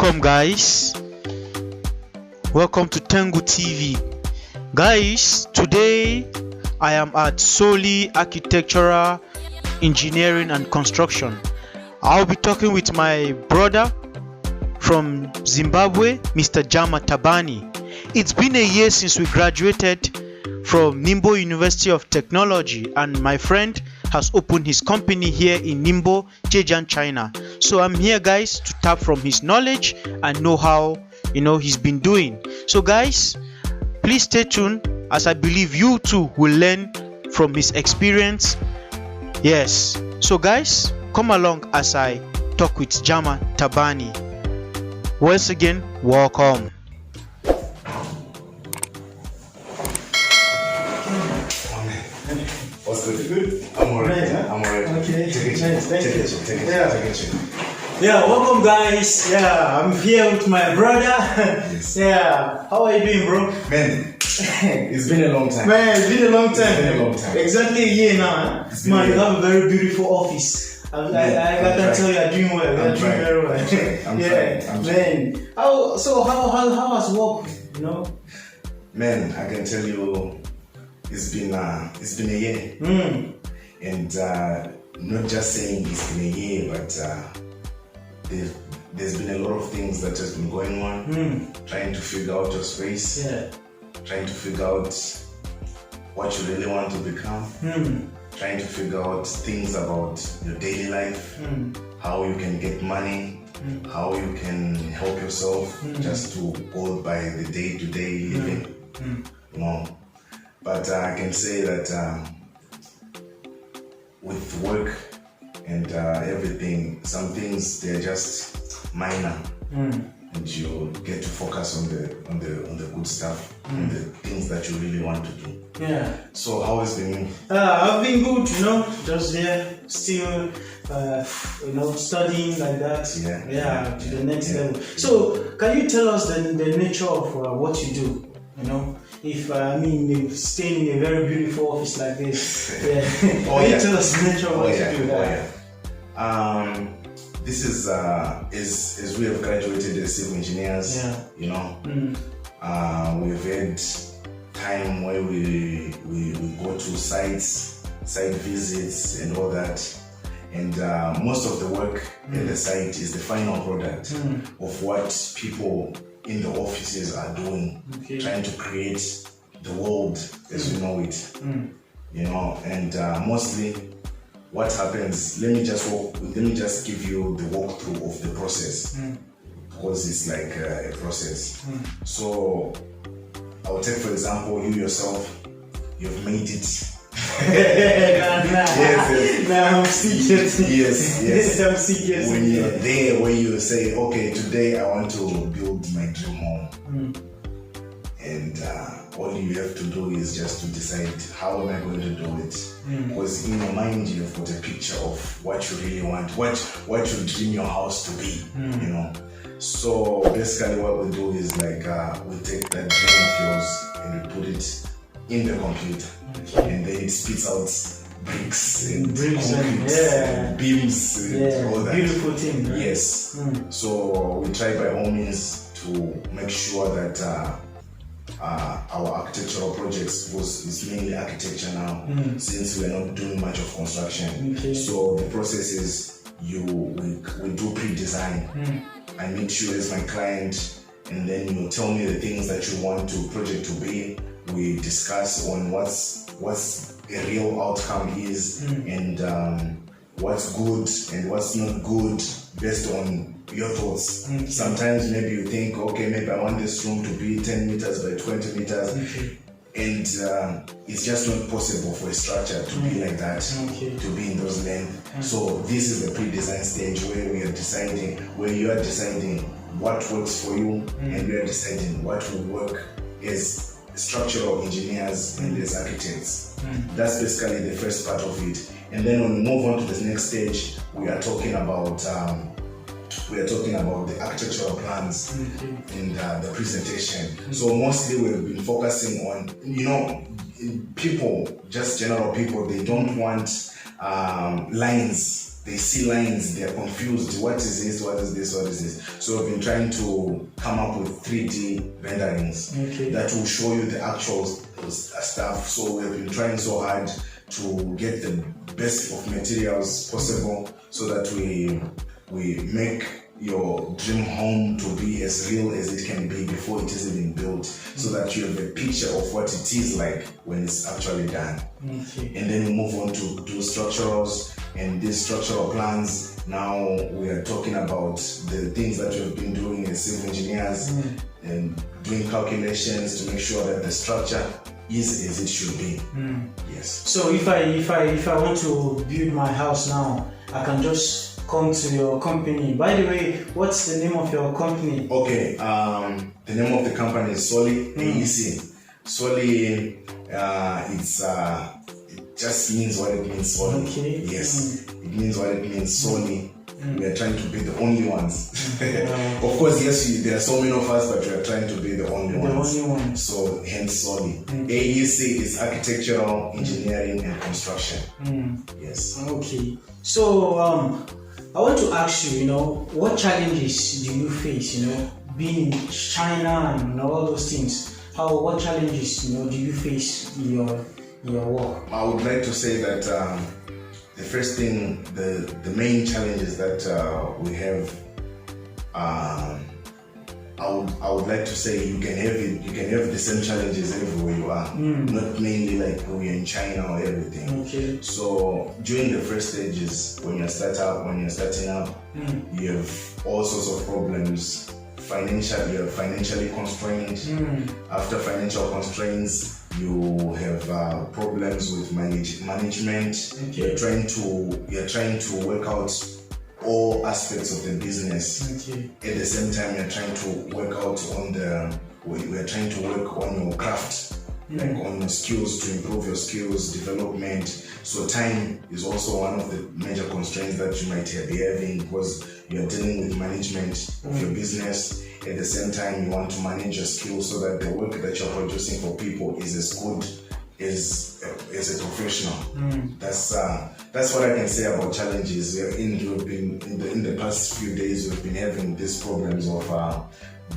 Welcome guys, welcome to Tengu TV. Guys, today I am at Soley Architectural Engineering and Construction. I'll be talking with my brother from Zimbabwe, Mr Tabani. It's been a year since we graduated from Ningbo University of Technology, and my friend has opened his company here in Ningbo Zhejiang China. So I'm here guys to tap from his knowledge and know how he's been doing. So guys, please stay tuned, as I believe you too will learn from his experience. Yes, so guys, come along as I talk with Jama Tabani. Once again, welcome. What's good? I'm alright. I'm alright. Okay. Take it. Yeah, welcome guys. Yeah, I'm here with my brother. Yes. Yeah, how are you doing, bro? Man, it's been a long time. Man, it's been a long time. It's been a long time. Exactly a year now. Man, you have a very beautiful office. I can tell you are doing well. You're doing very well. I'm trying. Man, how has work? Man, I can tell you, it's been a year. And not just saying it's been a year, but there's been a lot of things that has been going on. Trying to figure out your space. Yeah. Trying to figure out what you really want to become. Trying to figure out things about your daily life. How you can get money. How you can help yourself just to go by the day-to-day living. But I can say that with work and everything, some things they're just minor, and you get to focus on the good stuff, on the things that you really want to do. Yeah. So how has been? I've been good, just there, still, studying like that. Yeah. To the next level. So, can you tell us the nature of what you do? If staying in a very beautiful office like this, can you tell us the nature of what you do? This is as we have graduated as civil engineers. We've had time where we go to site visits and all that, and most of the work at the site is the final product of what people in the offices are doing, trying to create the world as we know it. And mostly what happens, let me just give you the walkthrough of the process, because it's like a process. So I'll take, for example, you yourself, you've made it. I'm serious. Yes. I'm serious. When you're there, where you say, okay, today I want to build my dream home, and all you have to do is just to decide, how am I going to do it? Because in your mind you've got a picture of what you really want, what you dream your house to be. So basically what we do is like we take that dream of yours and we put it in the computer, and then it spits out bricks and concrete and beams and all that. Beautiful thing, right? Yes. So we try by all means to make sure that our architectural projects, because it's mainly architecture now, since we are not doing much of construction. So the process is we do pre-design. I meet you as my client, and then you tell me the things that you want to project to be. We discuss on what's a real outcome is, and what's good and what's not good based on your thoughts. Sometimes maybe you think, okay, maybe I want this room to be 10 meters by 20 meters, and it's just not possible for a structure to be like that, to be in those lengths. So this is the pre-design stage where you are deciding what works for you, and we are deciding what will work as structural engineers and as architects. That's basically the first part of it. And then when we move on to the next stage, we are talking about the architectural plans and the presentation. So mostly we've been focusing on, people, just general people, they don't want lines they see lines, they're confused. What is this? What is this? What is this? So we've been trying to come up with 3D renderings that will show you the actual stuff. So we've been trying so hard to get the best of materials possible so that we make your dream home to be as real as it can be before it is even built, so that you have a picture of what it is like when it's actually done. And then we move on to do structurals, and these structural plans, now we are talking about the things that we've been doing as civil engineers and doing calculations to make sure that the structure is as it should be. Yes. So if I want to build my house now, I can just come to your company. By the way, what's the name of your company? Okay, the name of the company is Soley, AEC. Soley, it just means what it means, Soley. Okay. Yes, it means what it means, Soley. We are trying to be the only ones. Of course, yes, there are so many of us, but we are trying to be the only ones. So, hence Soley. AEC is Architectural, Engineering and Construction. Yes. Okay. So, I want to ask you, what challenges do you face, being in China and all those things? What challenges, do you face in your work? I would like to say that the first thing, the main challenges that we have, I would like to say you can have the same challenges everywhere you are, not mainly like when we're in China or everything. Okay. So during the first stages, when you're starting up, you have all sorts of problems. You're financially constrained. After financial constraints, you have problems with management. You're trying to work out all aspects of the business. At the same time, you're trying to work on your craft, like on your skills, to improve your skills development. So time is also one of the major constraints that you might be having, because you're dealing with management of your business. At the same time, you want to manage your skills so that the work that you're producing for people is as good as a professional. That's what I can say about challenges. In the past few days, we've been having these problems of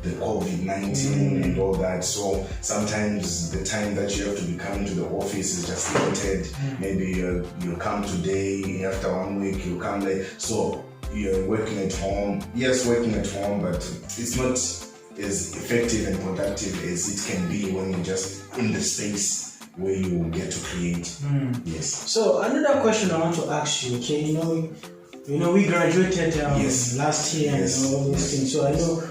the COVID-19 and all that. So sometimes the time that you have to be coming to the office is just limited. Maybe you come today, after 1 week you come late. So you're working at home. Yes, working at home, but it's not as effective and productive as it can be when you're just in the space where you get to create. Yes. So another question I want to ask you, okay, we graduated last year and all those things. So I know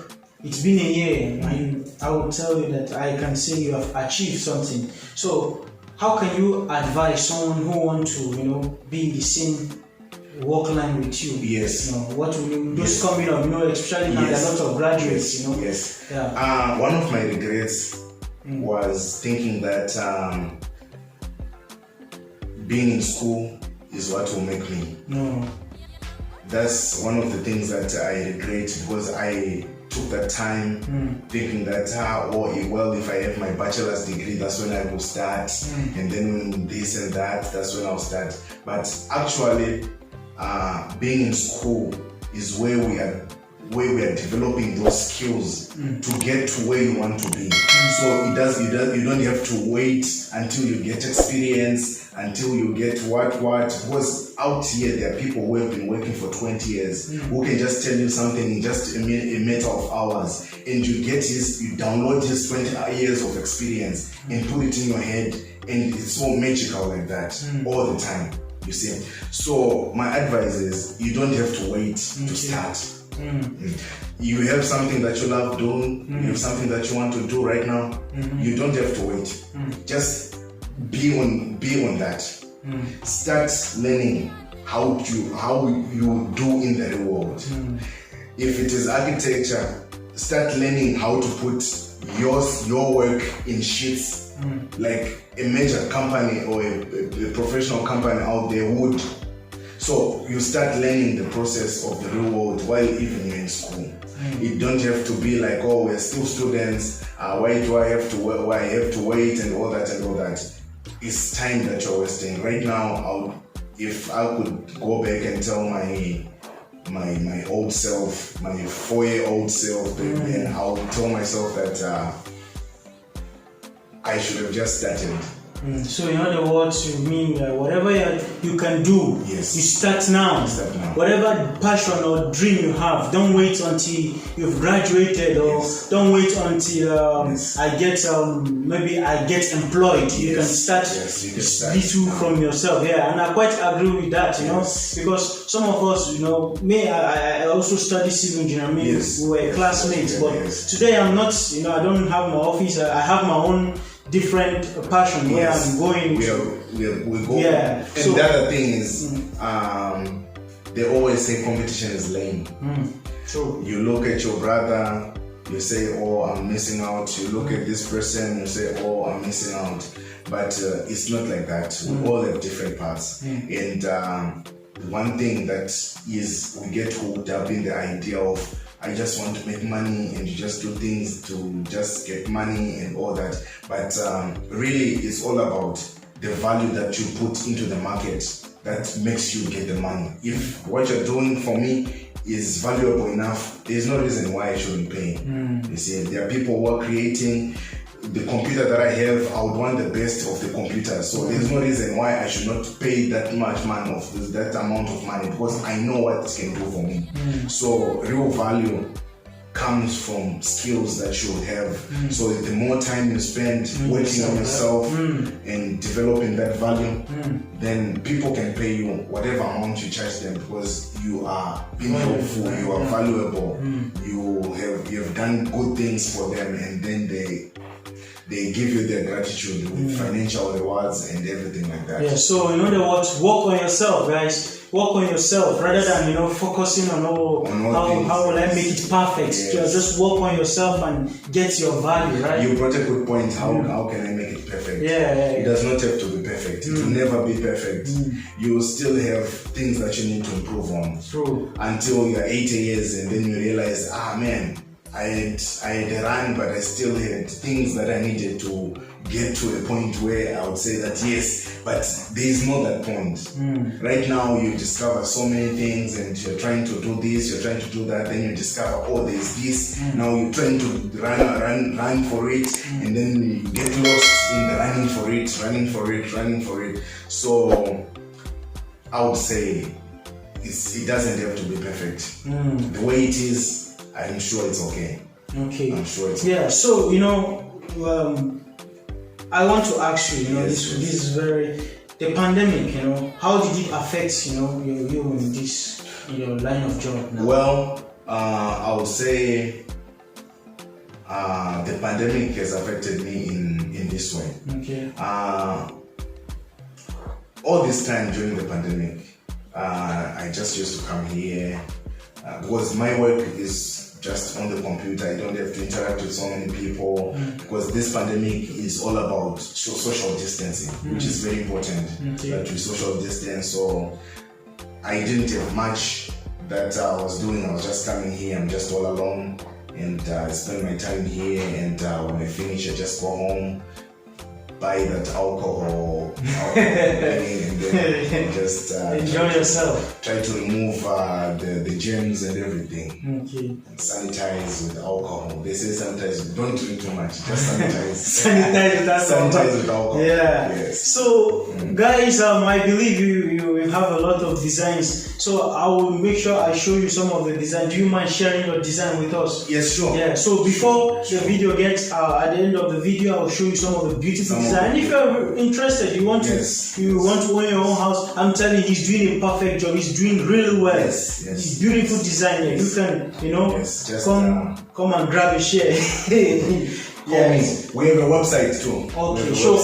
it's been a year, and I will tell you that I can say you have achieved something. So how can you advise someone who wants to, be in the same work line with you? Yes. What will you just coming up, especially now there are lots of graduates, Yes. Yeah. One of my regrets was thinking that being in school is what will make me. No. That's one of the things that I regret, because I took that time thinking that if I have my bachelor's degree, that's when I will start, and then when this and that's when I'll start. But actually, being in school is where we are developing those skills to get to where you want to be. So you don't have to wait until you get experience, until you get what, because out here there are people who have been working for 20 years who can just tell you something in just a matter of hours, and you download his 20 years of experience and put it in your head, and it's so magical like that all the time, you see. So my advice is, you don't have to wait to start. You have something that you love doing, you have something that you want to do right now, you don't have to wait. Just be on that. Start learning how you do in the real world. If it is architecture, start learning how to put your work in sheets, like a major company or a professional company out there would. So you start learning the process of the real world while even you're in school. It don't have to be like, we're still students, why do I have to wait, why I have to wait and all that. It's time that you're wasting. Right now, if I could go back and tell my old self, my 4-year-old self, then I would tell myself that I should have just started. So in other words, you mean whatever you can do, yes, you start now. Whatever passion or dream you have, don't wait until you've graduated, or yes, don't wait until yes, maybe I get employed. Yes. You can start, yes, you can start little now. from yourself. Yeah, and I quite agree with that. Yes. Because some of us, me, I also study civil engineering. Yes. We were classmates, but yes, today I'm not. I don't have my office. I have my own different passion where I'm going. We go. Yeah. And the other thing is, they always say competition is lame. True. You look at your brother, you say, "Oh, I'm missing out." You look at this person, you say, "Oh, I'm missing out." But it's not like that. We all have different paths, and one thing that is, we get hooked up in the idea of, I just want to make money, and you just do things to just get money and all that. But really, it's all about the value that you put into the market that makes you get the money. If what you're doing for me is valuable enough, there's no reason why I shouldn't pay. You see, there are people who are creating the computer that I have. I would want the best of the computer, so there's no reason why I should not pay that much money, of that amount of money, because I know what it can do for me. So real value comes from skills that you have. So the more time you spend working on yourself and developing that value, then people can pay you whatever amount you charge them, because you are being helpful, you are valuable, you have done good things for them, and then they give you their gratitude with financial rewards and everything like that. Yeah, so in other words, work on yourself, guys. Work on yourself rather than focusing on how will I make it perfect. Yes. Just work on yourself and get your value, right? You brought a good point. How can I make it perfect? Yeah. It does not have to be perfect. It will never be perfect. You will still have things that you need to improve on. True. Until you're 80 years, and then you realize, man, I had a run, but I still had things that I needed to get to a point where I would say that yes, but there is no that point. Right now you discover so many things, and you're trying to do this, you're trying to do that, then you discover, oh, there's this. Now you're trying to run for it, and then you get lost in the running for it. So I would say it doesn't have to be perfect. The way it is, I'm sure it's okay. Okay. I'm sure it's okay. Yeah. So I want to ask you. This is very the pandemic. How did it affect you in your line of job now? Well, I would say the pandemic has affected me in this way. Okay. All this time during the pandemic, I just used to come here because my work is just on the computer. I don't have to interact with so many people because this pandemic is all about social distancing, which is very important, that we social distance. So I didn't have much that I was doing. I was just coming here. I'm just all alone, and I spend my time here, and when I finish, I just go home, buy that alcohol and then just enjoy yourself. Try to remove the germs and everything. Okay. And sanitize with alcohol. They say sanitize, don't drink too much, just sanitize. sanitize with alcohol. Yeah. Yes. So guys, I believe you have a lot of designs. So I will make sure I show you some of the design. Do you mind sharing your design with us? Yes, sure. Yeah. So before the video gets at the end of the video, I will show you some of the beautiful design. And if you're interested, you want to own your own house, I'm telling you, he's doing a perfect job. He's doing really well. Yes. He's beautiful design. Yes. You can, come and grab a share. Yes. We have a website too. Okay, so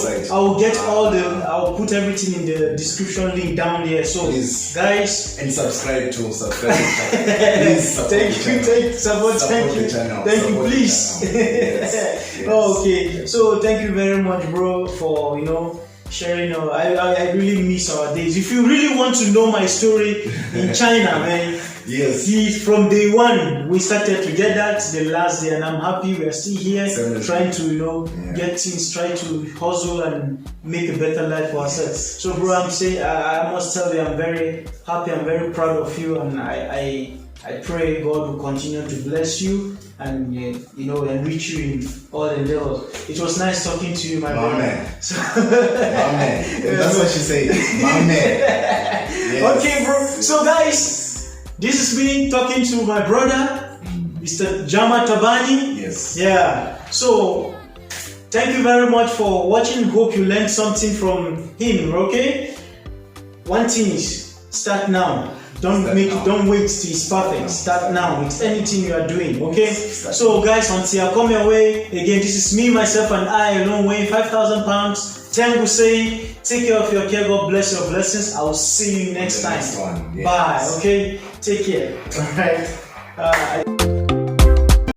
I'll put everything in the description link down there. So please, guys, and subscribe to please support the channel. Thank you, please. Yes. Okay, so thank you very much, bro, for sharing. I really miss our days. If you really want to know my story in China, man, Yes. He's from day one. We started together to the last day, and I'm happy we are still here, trying to, get things, try to hustle and make a better life for ourselves. So, bro, I must tell you, I'm very happy. I'm very proud of you, and I pray God will continue to bless you and enrich you in all endeavors. It was nice talking to you, my brother. Man. My man. That's what she said. My man. Yes. Okay, bro. So, guys, this is me talking to my brother, Mr. Jama Tabani. Yes. Yeah. So, thank you very much for watching. Hope you learned something from him. Okay. One thing is, start now. Don't wait till it's perfect. Start now with anything you are doing. Okay. So, guys, until I come your way again, this is me, myself, and I alone weighing 5,000 pounds. Tengu saying, take care of your care. God bless your blessings. I will see you next time. Yes. Bye. Okay. Take care. All right.